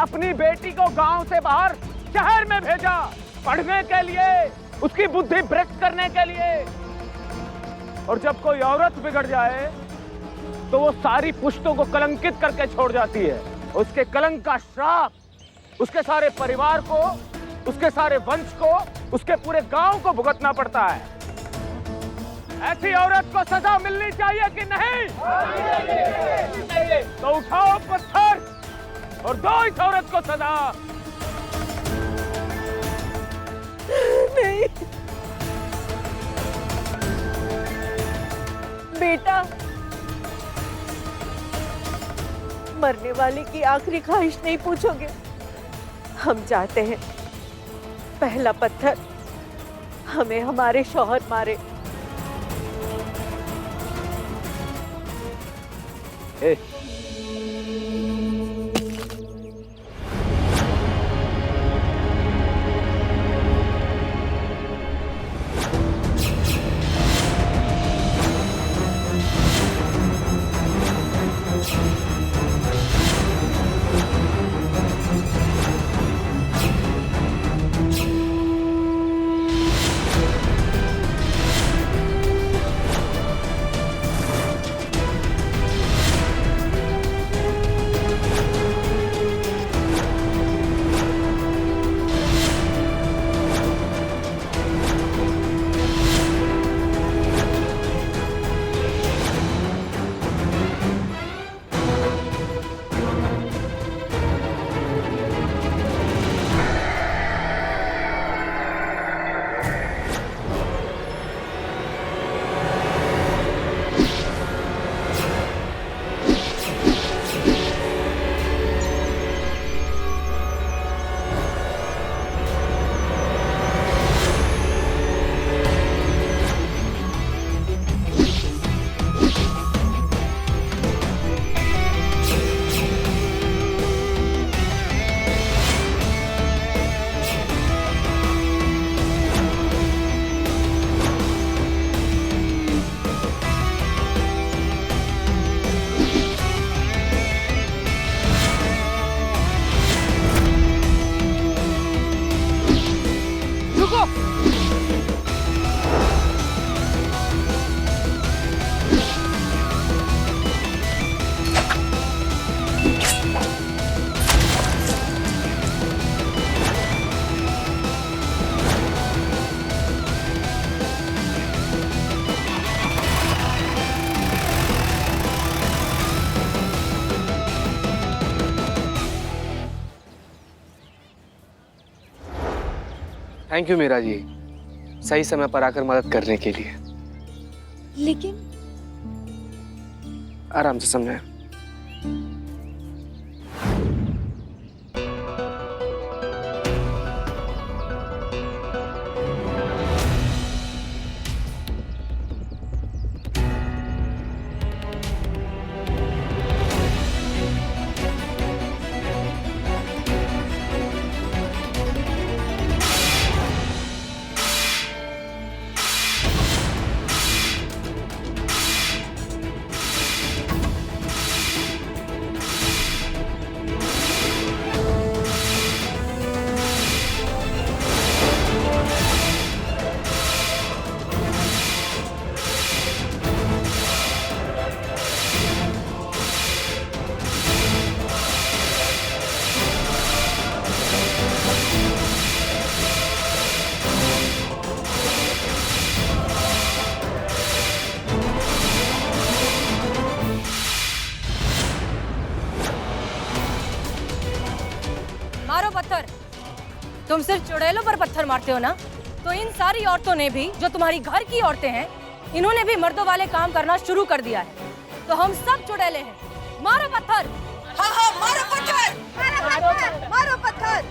अपनी बेटी को गांव से बाहर शहर में भेजा पढ़ने के लिए, उसकी बुद्धि भ्रष्ट करने के लिए। और जब कोई औरत बिगड़ जाए तो वो सारी पुश्तों को कलंकित करके छोड़ जाती है। उसके कलंक का श्राप उसके सारे परिवार को, उसके सारे वंश को, उसके पूरे गांव को भुगतना पड़ता है। ऐसी औरत को सजा मिलनी चाहिए कि नहीं? तो उठाओ पत्थर और दो इस औरत को सजा। नहीं बेटा, मरने वाले की आखिरी ख्वाहिश नहीं पूछोगे। हम चाहते हैं पहला पत्थर हमें हमारे शौहर मारे। थैंक यू मीरा जी, सही समय पर आकर मदद करने के लिए। लेकिन आराम से समझाएं। मारो पत्थर। तुम सिर्फ चुड़ैलों पर पत्थर मारते हो ना, तो इन सारी औरतों ने भी, जो तुम्हारी घर की औरतें हैं, इन्होंने भी मर्दों वाले काम करना शुरू कर दिया है। तो हम सब चुड़ैले हैं। मारो पत्थर। हाँ हाँ, मारो पत्थर, मारो पत्थर,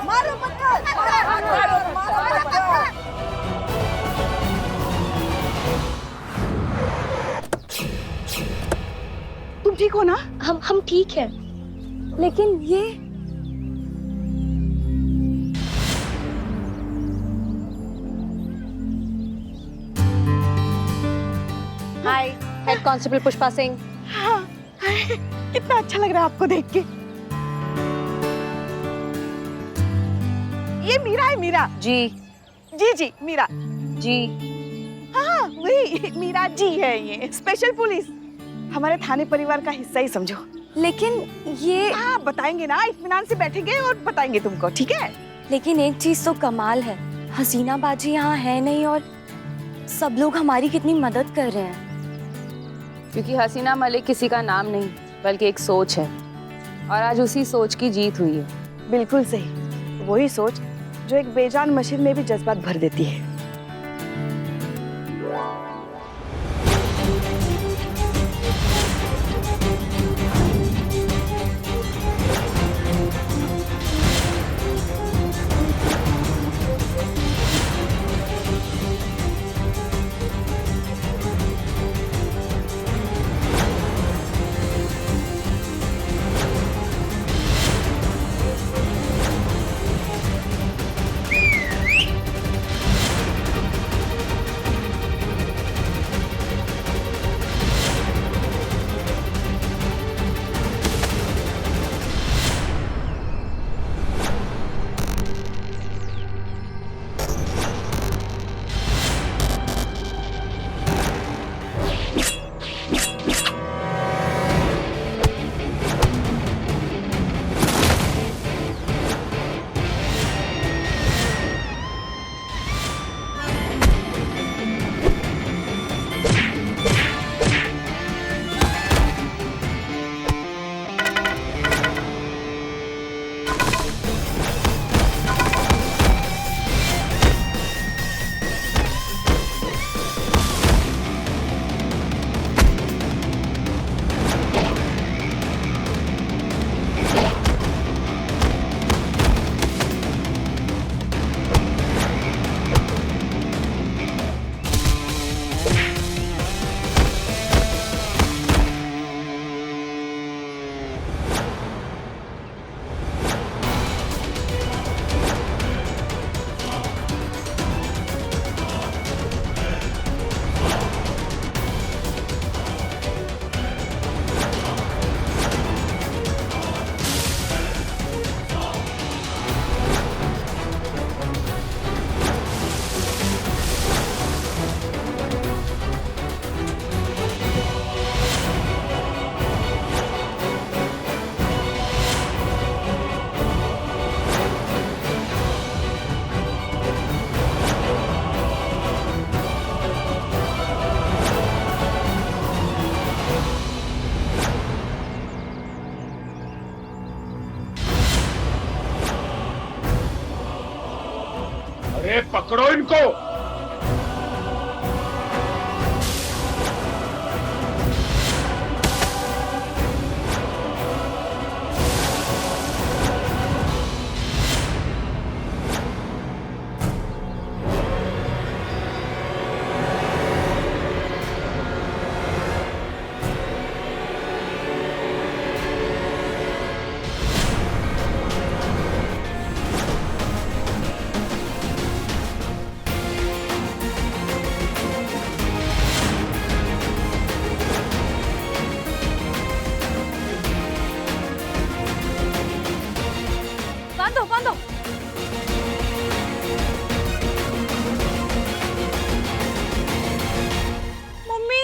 मारो पत्थर, मारो पत्थर। तुम ठीक हो ना? हम ठीक हैं, लेकिन ये हाय, हेड कांस्टेबल पुष्पा सिंह। हाँ, कितना अच्छा लग रहा है आपको देख के। ये मीरा है, मीरा। जी जी मीरा। जी। हाँ वही मीरा जी है, ये स्पेशल पुलिस, हमारे थाने परिवार का हिस्सा ही समझो। लेकिन ये हाँ बताएंगे ना, इत्मीनान से बैठेंगे और बताएंगे तुमको, ठीक है? लेकिन एक चीज तो कमाल है, हसीना बाजी यहाँ है नहीं और सब लोग हमारी कितनी मदद कर रहे हैं। क्योंकि हसीना मलिक किसी का नाम नहीं बल्कि एक सोच है, और आज उसी सोच की जीत हुई है। बिल्कुल सही, वही सोच जो एक बेजान मशीन में भी जज्बात भर देती है। अरे पकड़ो इनको। बांधो बांधो। मम्मी।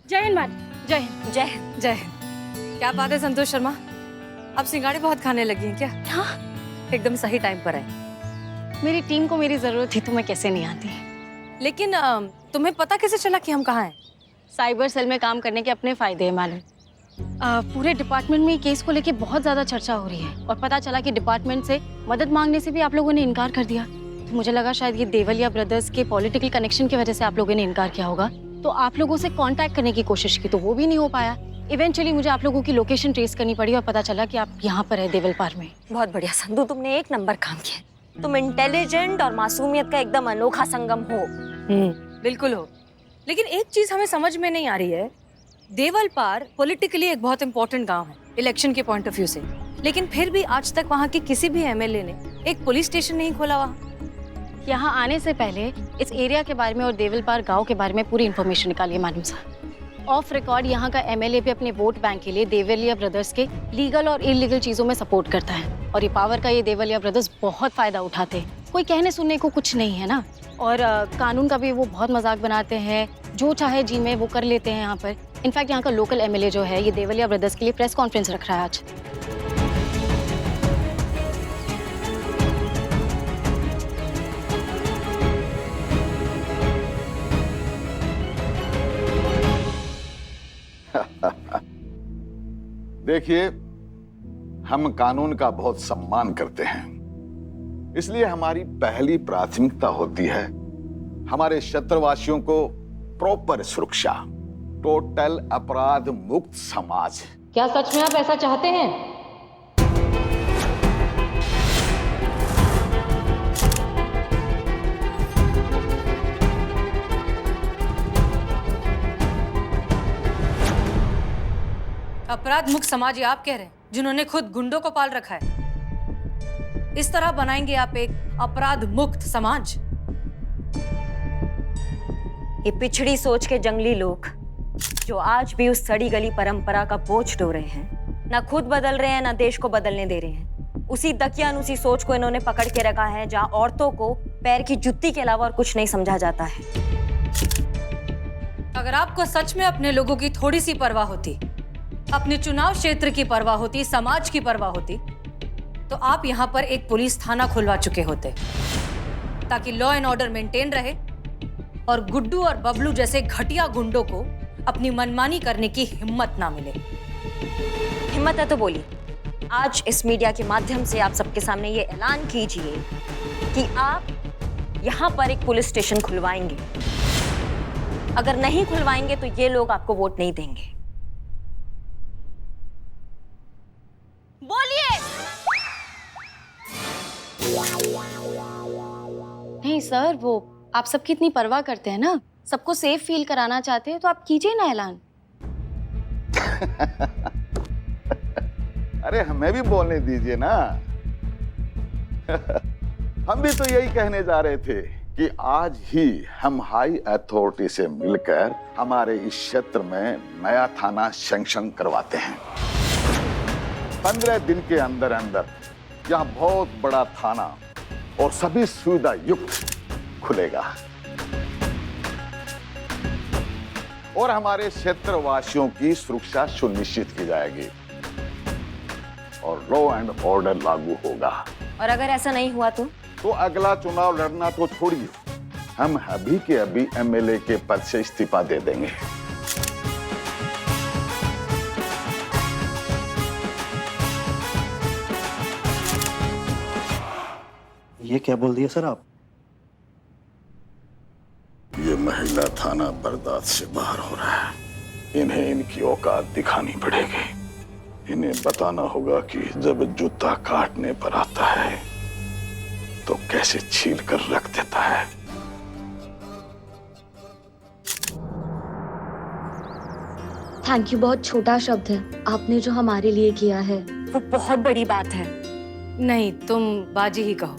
जय हिंद मैम। जय हिंद। जय हिंद। जय हिंद। क्या बात है संतोष शर्मा, आप सिंगाड़े बहुत खाने लगी हैं क्या? हाँ। एकदम सही टाइम पर आए। मेरी टीम को मेरी जरूरत थी तो मैं कैसे नहीं आती। लेकिन तुम्हें पता कैसे चला कि हम कहाँ हैं? साइबर सेल में काम करने के अपने फायदे हैं मैडम। पूरे डिपार्टमेंट में केस को लेके बहुत ज्यादा चर्चा हो रही है और पता चला कि डिपार्टमेंट से मदद मांगने से भी आप लोगों ने इनकार कर दिया। तो मुझे लगा शायद ये देवलिया ब्रदर्स के पॉलिटिकल कनेक्शन की वजह से आप लोगों ने इनकार किया होगा। तो आप लोगों से कांटेक्ट करने की कोशिश की तो वो भी नहीं हो पाया। इवेंचुअली मुझे आप लोगों की लोकेशन ट्रेस करनी पड़ी और पता चला कि आप यहाँ पर है देवलपार में। बहुत बढ़िया संधू, तुमने एक नंबर काम किया। तुम इंटेलिजेंट और मासूमियत का एकदम अनोखा संगम हो। बिल्कुल हो। लेकिन एक चीज हमें समझ में नहीं आ रही है, देवलपार पॉलिटिकली एक बहुत इंपॉर्टेंट गांव है इलेक्शन के पॉइंट ऑफ व्यू से, लेकिन फिर भी आज तक वहाँ के किसी भी एमएलए ने एक पुलिस स्टेशन नहीं खोला वहाँ। यहाँ आने से पहले इस एरिया के बारे में और देवलपार गांव के बारे में पूरी इन्फॉर्मेशन निकालिए मालूम साहब। ऑफ रिकॉर्ड यहाँ का एमएलए भी अपने वोट बैंक के लिए देवलिया ब्रदर्स के लीगल और इलीगल चीजों में सपोर्ट करता है और ये पावर का ये देवलिया ब्रदर्स बहुत फायदा उठाते हैं। कोई कहने सुनने को कुछ नहीं है ना। और कानून का भी वो बहुत मजाक बनाते हैं, जो चाहे जी में वो कर लेते हैं यहाँ पर। इनफैक्ट यहाँ का लोकल एमएलए जो है ये देवलिया ब्रदर्स के लिए प्रेस कॉन्फ्रेंस रख रहा है आज। देखिए, हम कानून का बहुत सम्मान करते हैं, इसलिए हमारी पहली प्राथमिकता होती है हमारे क्षेत्रवासियों को प्रॉपर सुरक्षा, टोटल अपराध मुक्त समाज। क्या सच में आप ऐसा चाहते हैं? अपराध मुक्त समाज ये आप कह रहे हैं, जिन्होंने खुद गुंडों को पाल रखा है? इस तरह बनाएंगे आप एक अपराध मुक्त समाज? ये पिछड़ी सोच के जंगली लोग जो आज भी उस सड़ी गली परंपरा का बोझ ढो रहे हैं, ना खुद बदल रहे हैं ना देश को बदलने दे रहे हैं। उसी दकियानुसी सोच को इन्होंने पकड़ के रखा है जहां औरतों को पैर की जुत्ती के अलावा और कुछ नहीं समझा जाता है। अगर आपको सच में अपने लोगों की थोड़ी सी परवाह होती, अपने चुनाव क्षेत्र की परवाह होती, समाज की परवाह होती, तो आप यहाँ पर एक पुलिस थाना खुलवा चुके होते, ताकि लॉ एंड ऑर्डर मेंटेन रहे और गुड्डू और बबलू जैसे घटिया गुंडों को अपनी मनमानी करने की हिम्मत ना मिले। हिम्मत है तो बोलिए। आज इस मीडिया के माध्यम से आप सबके सामने ये ऐलान कीजिए कि आप यहाँ पर एक पुलिस स्टेशन खुलवाएंगे। अगर नहीं खुलवाएंगे तो ये लोग आपको वोट नहीं देंगे। बोलिए। नहीं सर, वो आप सबकी इतनी परवाह करते हैं ना, सबको सेफ फील कराना चाहते हैं, तो आप कीजिए ना ऐलान। अरे हमें भी बोलने दीजिए ना। हम भी तो यही कहने जा रहे थे कि आज ही हम हाई अथॉरिटी से मिलकर हमारे इस क्षेत्र में नया थाना सैंक्शन करवाते हैं। 15 दिन के अंदर अंदर यहाँ बहुत बड़ा थाना और सभी सुविधा युक्त खुलेगा और हमारे क्षेत्रवासियों की सुरक्षा सुनिश्चित की जाएगी और लॉ एंड ऑर्डर लागू होगा। और अगर ऐसा नहीं हुआ तो अगला चुनाव लड़ना तो छोड़िए, हम अभी के अभी एमएलए के पद से इस्तीफा दे देंगे। ये क्या बोल दिया सर आप? ये महिला थाना बर्दाश्त से बाहर हो रहा है। इन्हें इनकी औकात दिखानी पड़ेगी। इन्हें बताना होगा कि जब जूता काटने पर आता है तो कैसे छील कर रख देता है। थैंक यू बहुत छोटा शब्द है, आपने जो हमारे लिए किया है वो बहुत बड़ी बात है। नहीं, तुम बाजी ही कहो।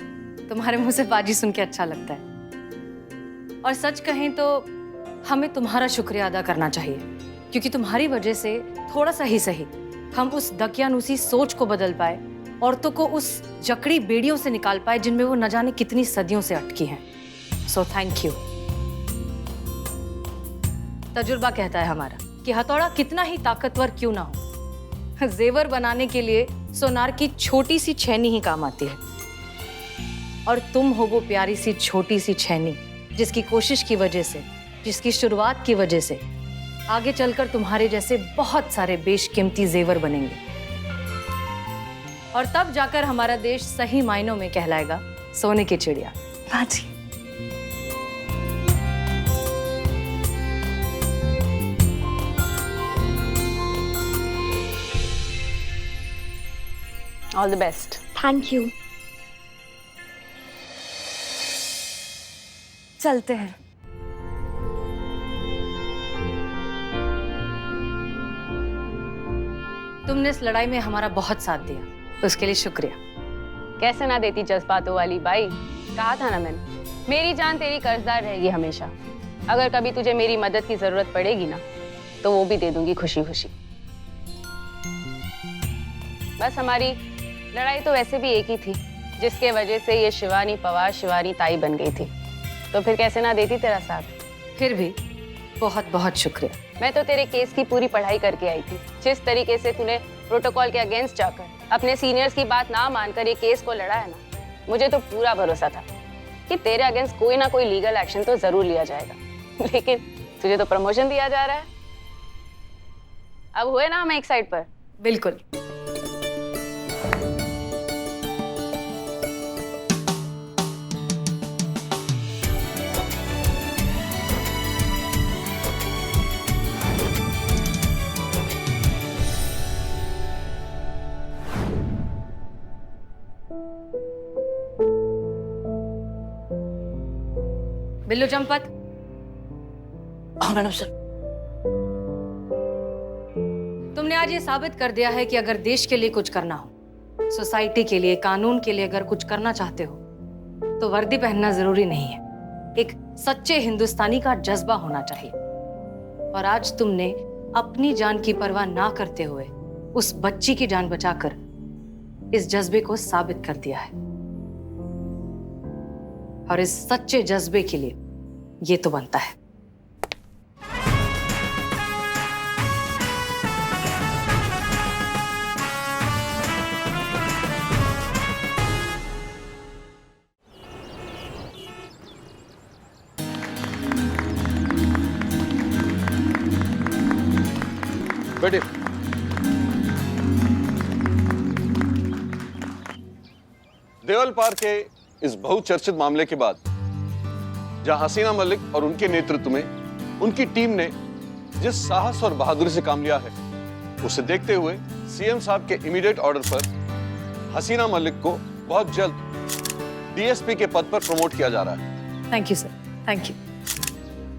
तुम्हारे मुंह से बाजी सुन के अच्छा लगता है। और सच कहें तो हमें तुम्हारा शुक्रिया अदा करना चाहिए, क्योंकि तुम्हारी वजह से थोड़ा सा ही सही हम उस दकियानुसी सोच को बदल पाए, औरतों को उस जकड़ी बेड़ियों से निकाल पाए जिनमें वो न जाने कितनी सदियों से अटकी हैं। So thank you. तजुर्बा कहता है हमारा कि हथौड़ा कितना ही ताकतवर क्यों ना हो, जेवर बनाने के लिए सोनार की छोटी सी छैनी ही काम आती है। और तुम हो वो प्यारी सी छोटी सी छैनी जिसकी कोशिश की वजह से, जिसकी शुरुआत की वजह से आगे चलकर तुम्हारे जैसे बहुत सारे बेशकीमती जेवर बनेंगे और तब जाकर हमारा देश सही मायनों में कहलाएगा सोने की चिड़िया। बाजी, all the best. Thank you. चलते हैं। तुमने इस लड़ाई में हमारा बहुत साथ दिया, उसके लिए शुक्रिया। कैसे ना देती जज्बातों वाली बाई। कहा था ना मैंने, मेरी जान तेरी कर्जदार रहेगी हमेशा। अगर कभी तुझे मेरी मदद की जरूरत पड़ेगी ना तो वो भी दे दूंगी खुशी खुशी। बस हमारी लड़ाई तो वैसे भी एक ही थी, जिसके वजह से ये शिवानी पवार शिवानी ताई बन गई थी। तो फिर कैसे ना देती तेरा साथ। फिर भी बहुत बहुत शुक्रिया। मैं तो तेरे केस की पूरी पढ़ाई करके आई थी। जिस तरीके से तूने प्रोटोकॉल के अगेंस्ट जाकर अपने सीनियर्स की बात ना मानकर ये केस को लड़ा है ना, मुझे तो पूरा भरोसा था कि तेरे अगेंस्ट कोई ना कोई लीगल एक्शन तो जरूर लिया जाएगा। लेकिन तुझे तो प्रमोशन दिया जा रहा है। अब हुए ना हम एक साइड पर। बिल्कुल। बिल्लू चंपत। हाँ मैडम सर। तुमने आज ये साबित कर दिया है कि अगर देश के लिए कुछ करना हो, सोसाइटी के लिए, कानून के लिए अगर कुछ करना चाहते हो तो वर्दी पहनना जरूरी नहीं है। एक सच्चे हिंदुस्तानी का जज्बा होना चाहिए। और आज तुमने अपनी जान की परवाह ना करते हुए उस बच्ची की जान बचाकर इस जज्बे को साबित कर दिया है। और इस सच्चे जज्बे के लिए ये तो बनता है। बैठिए। देवल पार के इस बहुचर्चित मामले के बाद जहां हसीना मलिक और उनके नेतृत्व में उनकी टीम ने जिस साहस और बहादुरी से काम लिया है, उसे देखते हुए सीएम साहब के इमीडिएट ऑर्डर पर हसीना मलिक को बहुत जल्द डीएसपी के पद पर प्रमोट किया जा रहा है। Thank you sir, thank you.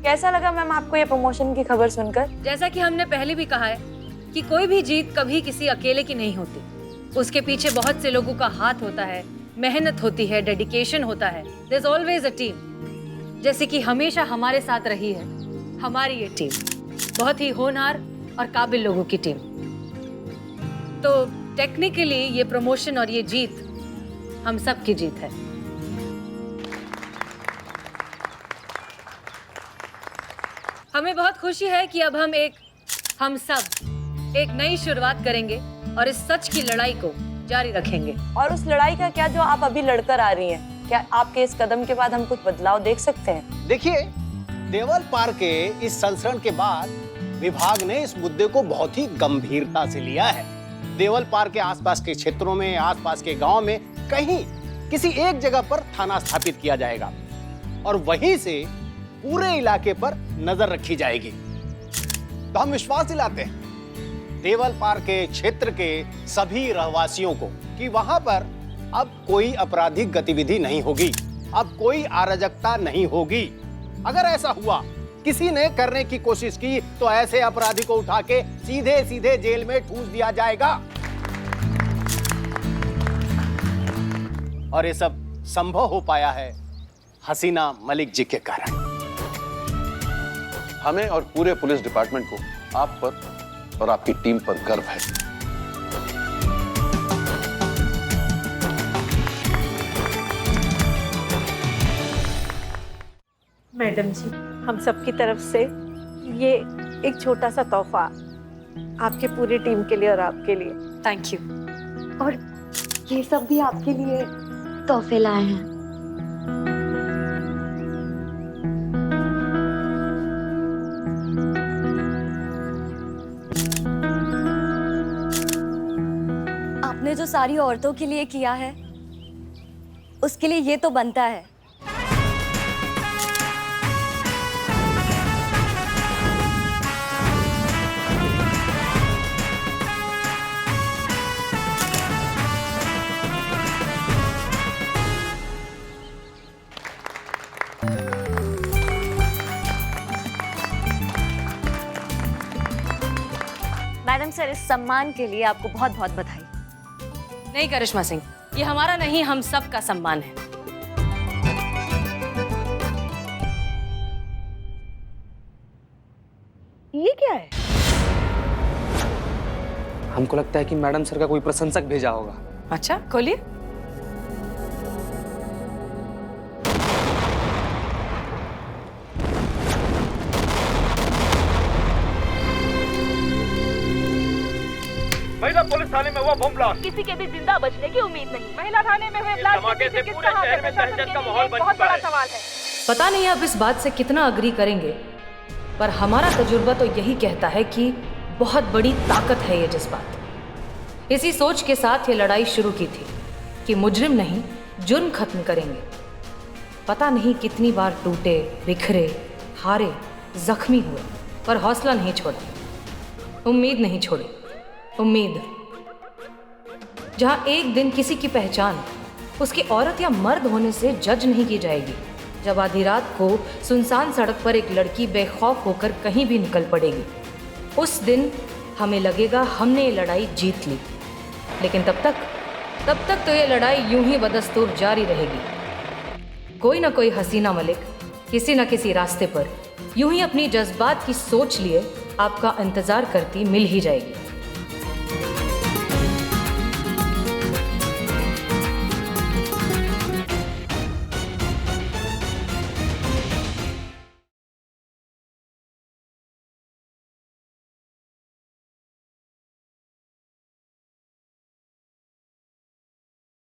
कैसा लगा मैम आपको ये प्रमोशन की खबर सुनकर? जैसा कि हमने पहले भी कहा है कि कोई भी जीत कभी किसी अकेले की नहीं होती। उसके पीछे बहुत से लोगों का हाथ होता है, मेहनत होती है, डेडिकेशन होता है। There's always a team। जैसे कि हमेशा हमारे साथ रही है हमारी ये टीम, बहुत ही होनहार और काबिल लोगों की टीम। तो टेक्निकली ये प्रमोशन और ये जीत हम सब की जीत है। हमें बहुत खुशी है कि अब हम सब एक नई शुरुआत करेंगे और इस सच की लड़ाई को जारी रखेंगे। और उस लड़ाई का क्या जो आप अभी लड़कर आ रही हैं, क्या आपके इस कदम के बाद हम कुछ बदलाव देख सकते हैं? देखिए, देवल पार के इस संस्करण के बाद विभाग ने इस मुद्दे को बहुत ही गंभीरता से लिया है। देवल पार के आसपास के क्षेत्रों में, आसपास के गांव में कहीं किसी एक जगह पर थाना स्थापित किया जाएगा और वहीं से पूरे इलाके पर नजर रखी जाएगी। तो हम विश्वास दिलाते हैं देवल पार के क्षेत्र के सभी रहवासियों को कि वहां पर अब कोई आपराधिक गतिविधि नहीं होगी, अब कोई अराजकता नहीं होगी। अगर ऐसा हुआ, किसी ने करने की कोशिश की, तो ऐसे अपराधी को उठा के सीधे सीधे जेल में ठूस दिया जाएगा। और ये सब संभव हो पाया है हसीना मलिक जी के कारण। हमें और पूरे पुलिस डिपार्टमेंट को आप पर और आपकी टीम पर गर्व है। मैडम जी, हम सबकी तरफ से ये एक छोटा सा तोहफा आपके पूरी टीम के लिए और आपके लिए। Thank you. और ये सब भी आपके लिए तोहफे लाए हैं। आपने जो सारी औरतों के लिए किया है, उसके लिए ये तो बनता है। मैडम सर, इस सम्मान के लिए आपको बहुत बहुत बधाई। नहीं करिश्मा सिंह, ये हमारा नहीं, हम सब का सम्मान है। ये क्या है? हमको लगता है कि मैडम सर का कोई प्रशंसक भेजा होगा। अच्छा, खोलिए। महिला पुलिस थाने में हुआ बम ब्लास्ट। किसी के भी जिंदा बचने की उम्मीद नहीं। महिला थाने में हुए ब्लास्ट धमाके से पूरे शहर में दहशत का माहौल बन चुका है। सवाल है। पता नहीं आप इस बात से कितना अग्री करेंगे, पर हमारा तजुर्बा तो यही कहता है कि बहुत बड़ी ताकत है ये जज्बात। इसी सोच के साथ ये लड़ाई शुरू की थी कि मुजरिम नहीं, जुर्म खत्म करेंगे। पता नहीं कितनी बार टूटे, बिखरे, हारे, जख्मी हुए, पर हौसला नहीं छोड़ा, उम्मीद नहीं छोड़ी। उम्मीद, जहां एक दिन किसी की पहचान उसकी औरत या मर्द होने से जज नहीं की जाएगी, जब आधी रात को सुनसान सड़क पर एक लड़की बेखौफ होकर कहीं भी निकल पड़ेगी, उस दिन हमें लगेगा हमने ये लड़ाई जीत ली। लेकिन तब तक तो ये लड़ाई यूं ही बदस्तूर जारी रहेगी। कोई ना कोई हसीना मलिक किसी न किसी रास्ते पर यूं ही अपनी जज्बात की सोच लिए आपका इंतजार करती मिल ही जाएगी।